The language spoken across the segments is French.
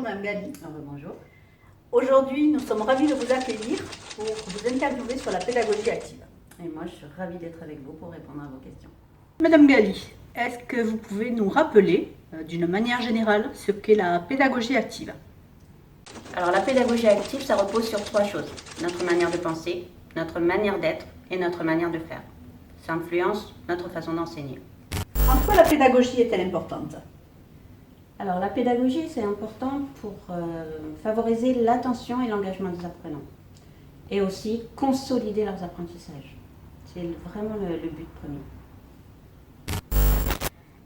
Bonjour Mme Gali. Bonjour. Aujourd'hui, nous sommes ravis de vous accueillir pour vous interviewer sur la pédagogie active. Et moi, je suis ravie d'être avec vous pour répondre à vos questions. Madame Gali, est-ce que vous pouvez nous rappeler, d'une manière générale, ce qu'est la pédagogie active? Alors, la pédagogie active, ça repose sur 3 choses. Notre manière de penser, notre manière d'être et notre manière de faire. Ça influence notre façon d'enseigner. En quoi la pédagogie est-elle importante? Alors, la pédagogie, c'est important pour favoriser l'attention et l'engagement des apprenants. Et aussi consolider leurs apprentissages. C'est vraiment le but premier.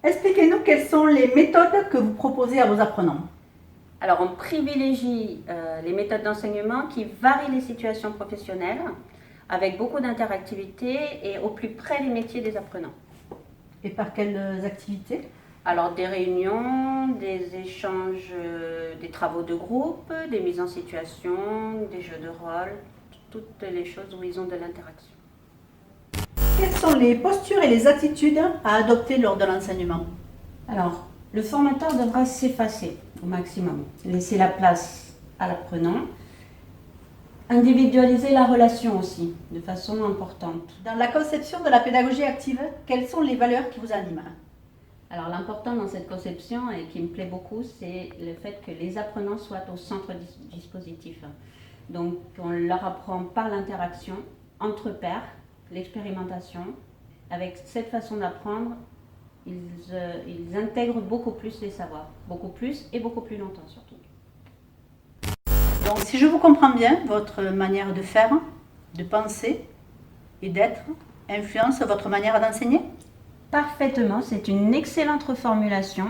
Expliquez-nous quelles sont les méthodes que vous proposez à vos apprenants. Alors, on privilégie les méthodes d'enseignement qui varient les situations professionnelles avec beaucoup d'interactivité et au plus près des métiers des apprenants. Et par quelles activités? Alors, des réunions, des échanges, des travaux de groupe, des mises en situation, des jeux de rôle, toutes les choses où ils ont de l'interaction. Quelles sont les postures et les attitudes à adopter lors de l'enseignement? Alors, le formateur devra s'effacer au maximum, laisser la place à l'apprenant, individualiser la relation aussi, de façon importante. Dans la conception de la pédagogie active, quelles sont les valeurs qui vous animent? Alors, l'important dans cette conception, et qui me plaît beaucoup, c'est le fait que les apprenants soient au centre du dispositif. Donc, on leur apprend par l'interaction, entre pairs, l'expérimentation. Avec cette façon d'apprendre, ils intègrent beaucoup plus les savoirs, beaucoup plus et beaucoup plus longtemps surtout. Donc, si je vous comprends bien, votre manière de faire, de penser et d'être influence votre manière d'enseigner? Parfaitement, c'est une excellente reformulation.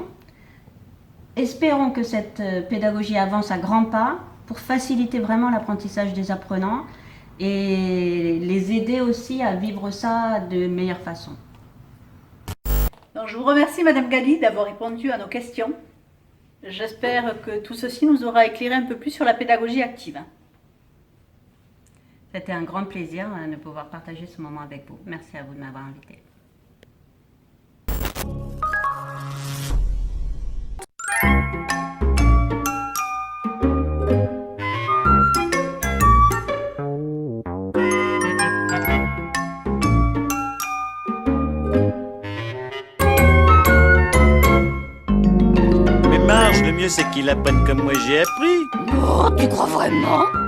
Espérons que cette pédagogie avance à grands pas pour faciliter vraiment l'apprentissage des apprenants et les aider aussi à vivre ça de meilleure façon. Donc, je vous remercie Madame Gali d'avoir répondu à nos questions. J'espère que tout ceci nous aura éclairé un peu plus sur la pédagogie active. C'était un grand plaisir de pouvoir partager ce moment avec vous. Merci à vous de m'avoir invité. Le mieux, c'est qu'ils apprennent comme moi j'ai appris. Oh, tu crois vraiment?